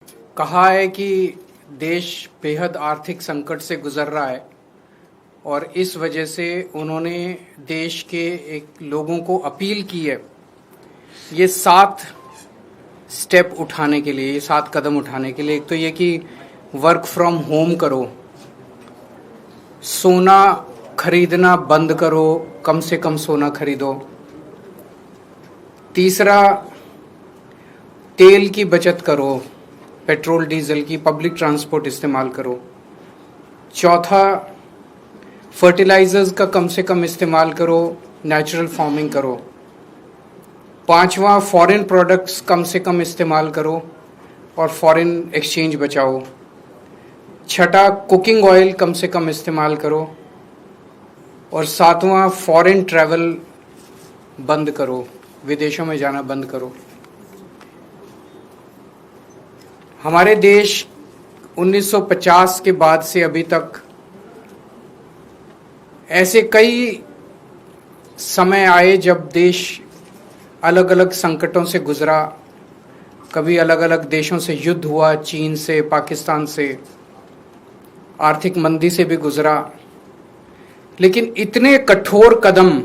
कहा है कि देश बेहद आर्थिक संकट से गुजर रहा है और इस वजह से उन्होंने देश के एक लोगों को अपील की है ये 7 स्टेप उठाने के लिए, ये 7 कदम उठाने के लिए। एक तो ये कि वर्क फ्रॉम होम करो, सोना खरीदना बंद करो, कम से कम सोना खरीदो। तीसरा, तेल की बचत करो, पेट्रोल डीजल की, पब्लिक ट्रांसपोर्ट इस्तेमाल करो। चौथा, फर्टिलाइजर्स का कम से कम इस्तेमाल करो, नेचुरल फार्मिंग करो। पांचवा, फॉरेन प्रोडक्ट्स कम से कम इस्तेमाल करो और फॉरेन एक्सचेंज बचाओ। छठा, कुकिंग ऑयल कम से कम इस्तेमाल करो। और सातवां, फॉरेन ट्रैवल बंद करो, विदेशों में जाना बंद करो। हमारे देश 1950 के बाद से अभी तक ऐसे कई समय आए जब देश अलग अलग संकटों से गुजरा। कभी अलग अलग देशों से युद्ध हुआ, चीन से, पाकिस्तान से, आर्थिक मंदी से भी गुजरा। लेकिन इतने कठोर कदम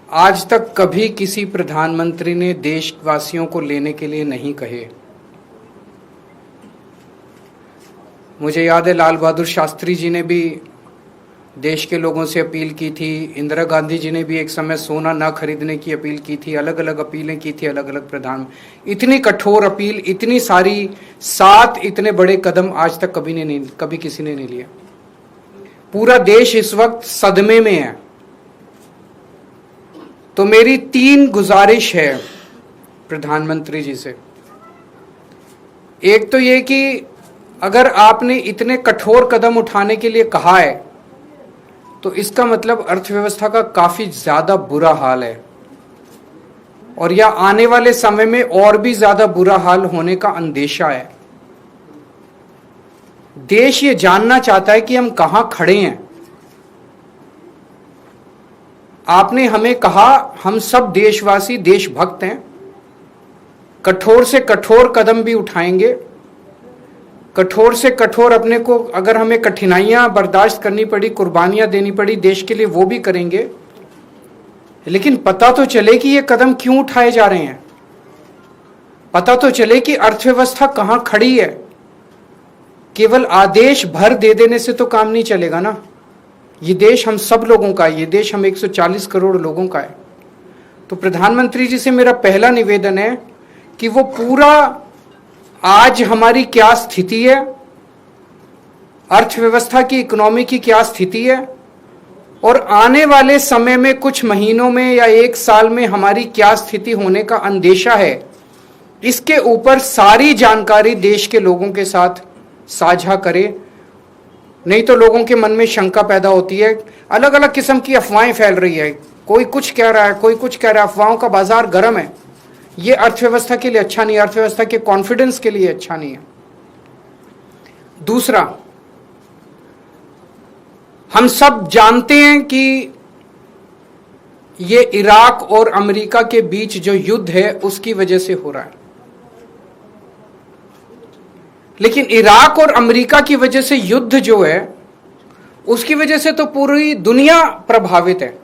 आज तक कभी किसी प्रधानमंत्री ने देशवासियों को लेने के लिए नहीं कहे। मुझे याद है लाल बहादुर शास्त्री जी ने भी देश के लोगों से अपील की थी, इंदिरा गांधी जी ने भी एक समय सोना ना खरीदने की अपील की थी, अलग अलग अपीलें की थी अलग अलग प्रधान। इतनी कठोर अपील, इतनी सारी 7 इतने बड़े कदम आज तक कभी किसी ने नहीं लिया। पूरा देश इस वक्त सदमे में है। तो मेरी 3 गुजारिश है प्रधानमंत्री जी से। एक तो ये कि अगर आपने इतने कठोर कदम उठाने के लिए कहा है तो इसका मतलब अर्थव्यवस्था का काफी ज्यादा बुरा हाल है और या आने वाले समय में और भी ज्यादा बुरा हाल होने का अंदेशा है। देश ये जानना चाहता है कि हम कहां खड़े हैं। आपने हमें कहा हम सब देशवासी देशभक्त हैं, कठोर से कठोर कदम भी उठाएंगे, कठोर से कठोर अपने को, अगर हमें कठिनाइयां बर्दाश्त करनी पड़ी, कुर्बानियां देनी पड़ी देश के लिए, वो भी करेंगे। लेकिन पता तो चले कि ये कदम क्यों उठाए जा रहे हैं, पता तो चले कि अर्थव्यवस्था कहां खड़ी है। केवल आदेश भर दे देने से तो काम नहीं चलेगा ना। ये देश हम सब लोगों का है, ये देश हम 140 करोड़ लोगों का है। तो प्रधानमंत्री जी से मेरा पहला निवेदन है कि वो पूरा आज हमारी क्या स्थिति है, अर्थव्यवस्था की, इकोनॉमी की क्या स्थिति है और आने वाले समय में कुछ महीनों में या 1 साल में हमारी क्या स्थिति होने का अंदेशा है, इसके ऊपर सारी जानकारी देश के लोगों के साथ साझा करे। नहीं तो लोगों के मन में शंका पैदा होती है, अलग अलग किस्म की अफवाहें फैल रही है, कोई कुछ कह रहा है, कोई कुछ कह रहा है, अफवाहों का बाजार गर्म है। ये अर्थव्यवस्था के लिए अच्छा नहीं है, अर्थव्यवस्था के कॉन्फिडेंस के लिए अच्छा नहीं है। दूसरा, हम सब जानते हैं कि ये इराक और अमेरिका के बीच जो युद्ध है उसकी वजह से हो रहा है। लेकिन इराक और अमेरिका की वजह से युद्ध जो है उसकी वजह से तो पूरी दुनिया प्रभावित है,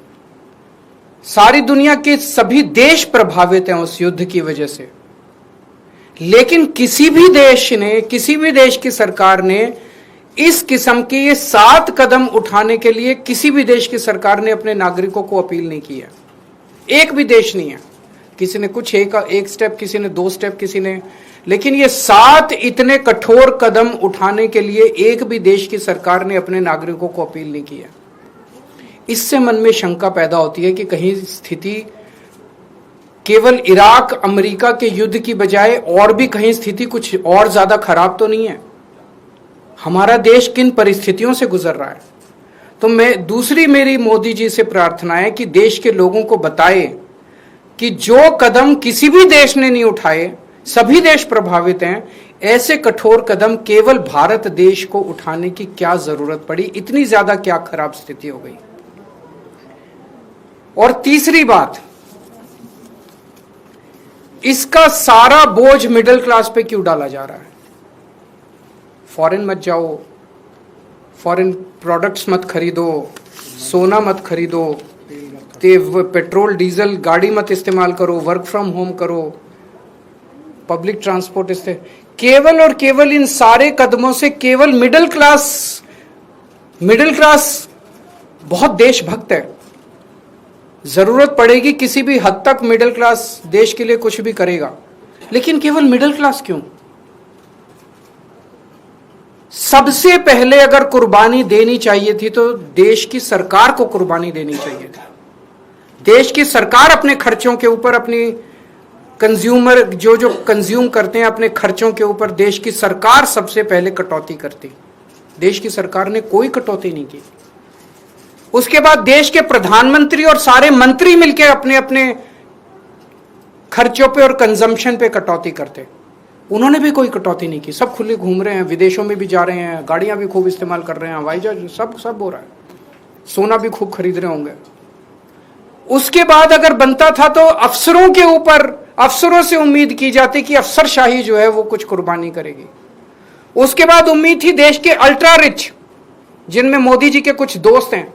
सारी दुनिया के सभी देश प्रभावित हैं उस युद्ध की वजह से। लेकिन किसी भी देश ने, किसी भी देश की सरकार ने इस किस्म के ये 7 कदम उठाने के लिए किसी भी देश की सरकार ने अपने नागरिकों को अपील नहीं की है। एक भी देश नहीं है। किसी ने कुछ एक स्टेप, किसी ने 2 स्टेप, किसी ने, लेकिन ये 7 इतने कठोर कदम उठाने के लिए एक भी देश की सरकार ने अपने नागरिकों को अपील नहीं की है। इससे मन में शंका पैदा होती है कि कहीं स्थिति केवल इराक अमेरिका के युद्ध की बजाय और भी कहीं स्थिति कुछ और ज्यादा खराब तो नहीं है। हमारा देश किन परिस्थितियों से गुजर रहा है। तो मेरी मोदी जी से प्रार्थना है कि देश के लोगों को बताए कि जो कदम किसी भी देश ने नहीं उठाए, सभी देश प्रभावित हैं, ऐसे कठोर कदम केवल भारत देश को उठाने की क्या जरूरत पड़ी, इतनी ज्यादा क्या खराब स्थिति हो गई। और तीसरी बात, इसका सारा बोझ मिडिल क्लास पे क्यों डाला जा रहा है? फॉरेन मत जाओ, फॉरेन प्रोडक्ट्स मत खरीदो, सोना मत खरीदो, पेट्रोल डीजल गाड़ी मत इस्तेमाल करो, वर्क फ्रॉम होम करो, पब्लिक ट्रांसपोर्ट केवल और केवल इन सारे कदमों से केवल मिडिल क्लास बहुत देशभक्त है। जरूरत पड़ेगी किसी भी हद तक मिडिल क्लास देश के लिए कुछ भी करेगा, लेकिन केवल मिडिल क्लास क्यों? सबसे पहले अगर कुर्बानी देनी चाहिए थी तो देश की सरकार को कुर्बानी देनी चाहिए थी। देश की सरकार अपने खर्चों के ऊपर, अपनी कंज्यूमर जो कंज्यूम करते हैं अपने खर्चों के ऊपर, देश की सरकार सबसे पहले कटौती करती। देश की सरकार ने कोई कटौती नहीं की। उसके बाद देश के प्रधानमंत्री और सारे मंत्री मिलकर अपने अपने खर्चों पे और कंजम्पशन पे कटौती करते। उन्होंने भी कोई कटौती नहीं की। सब खुले घूम रहे हैं, विदेशों में भी जा रहे हैं, गाड़ियां भी खूब इस्तेमाल कर रहे हैं, हवाई जहाज सब हो रहा है, सोना भी खूब खरीद रहे होंगे। उसके बाद अगर बनता था तो अफसरों के ऊपर, अफसरों से उम्मीद की जाती कि अफसरशाही जो है वो कुछ कुर्बानी करेगी। उसके बाद उम्मीद थी देश के अल्ट्रा रिच, जिनमें मोदी जी के कुछ दोस्त हैं,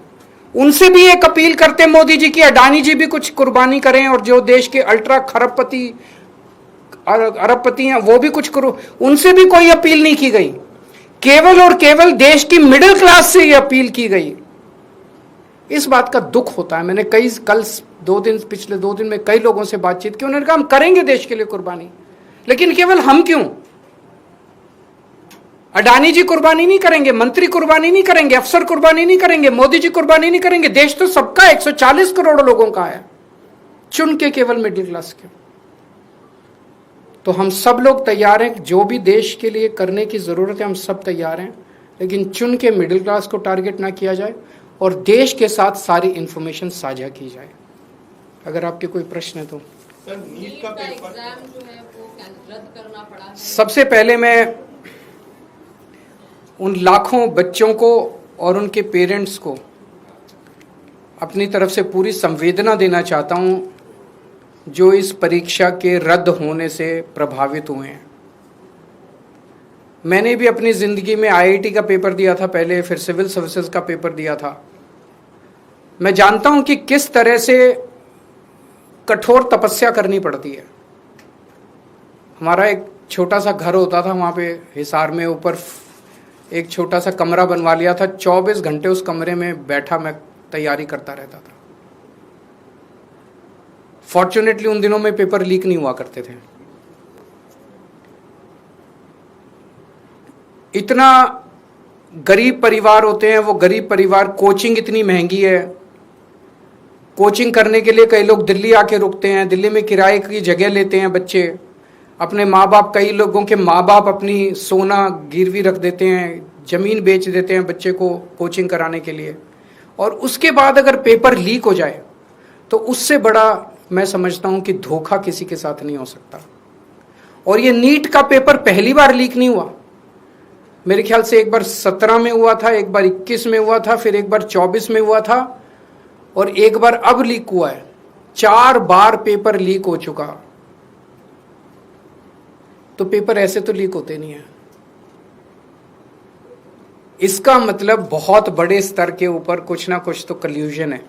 उनसे भी एक अपील करते मोदी जी की अडानी जी भी कुछ कुर्बानी करें, और जो देश के अल्ट्रा खरबपति अरबपति हैं वो भी कुछ करो। उनसे भी कोई अपील नहीं की गई। केवल और केवल देश की मिडिल क्लास से ये अपील की गई। इस बात का दुख होता है। मैंने पिछले 2 दिन में कई लोगों से बातचीत की, उन्होंने कहा हम करेंगे देश के लिए कुर्बानी, लेकिन केवल हम क्यों? अडानी जी कुर्बानी नहीं करेंगे, मंत्री कुर्बानी नहीं करेंगे, अफसर कुर्बानी नहीं करेंगे, मोदी जी कुर्बानी नहीं करेंगे, देश तो सबका 140 करोड़ लोगों का है, चुन के केवल मिडिल क्लास क्यों? तो हम सब लोग तैयार हैं, जो भी देश के लिए करने की जरूरत है हम सब तैयार हैं, लेकिन चुन के मिडिल क्लास को टारगेट ना किया जाए और देश के साथ सारी इंफॉर्मेशन साझा की जाए। अगर आपके कोई प्रश्न है तो। सर, नीट का एग्जाम जो है वो रद्द करना पड़ा है। सबसे पहले मैं उन लाखों बच्चों को और उनके पेरेंट्स को अपनी तरफ से पूरी संवेदना देना चाहता हूं जो इस परीक्षा के रद्द होने से प्रभावित हुए हैं। मैंने भी अपनी जिंदगी में आईआईटी का पेपर दिया था पहले, फिर सिविल सर्विसेज का पेपर दिया था। मैं जानता हूं कि किस तरह से कठोर तपस्या करनी पड़ती है। हमारा एक छोटा सा घर होता था वहां पे हिसार में, ऊपर एक छोटा सा कमरा बनवा लिया था। 24 घंटे उस कमरे में बैठा मैं तैयारी करता रहता था। फॉर्चुनेटली उन दिनों में पेपर लीक नहीं हुआ करते थे। इतना गरीब परिवार होते हैं, वो गरीब परिवार, कोचिंग इतनी महंगी है, कोचिंग करने के लिए कई लोग दिल्ली आके रुकते हैं, दिल्ली में किराए की जगह लेते हैं बच्चे, अपने माँ बाप, कई लोगों के माँ बाप अपनी सोना गिरवी रख देते हैं, जमीन बेच देते हैं बच्चे को कोचिंग कराने के लिए, और उसके बाद अगर पेपर लीक हो जाए तो उससे बड़ा मैं समझता हूं कि धोखा किसी के साथ नहीं हो सकता। और ये नीट का पेपर पहली बार लीक नहीं हुआ, मेरे ख्याल से एक बार 17 में हुआ था, एक बार 21 में हुआ था, फिर एक बार 24 में हुआ था, और एक बार अब लीक हुआ है। 4 बार पेपर लीक हो चुका। तो पेपर ऐसे तो लीक होते नहीं है। इसका मतलब बहुत बड़े स्तर के ऊपर कुछ ना कुछ तो कल्यूजन है।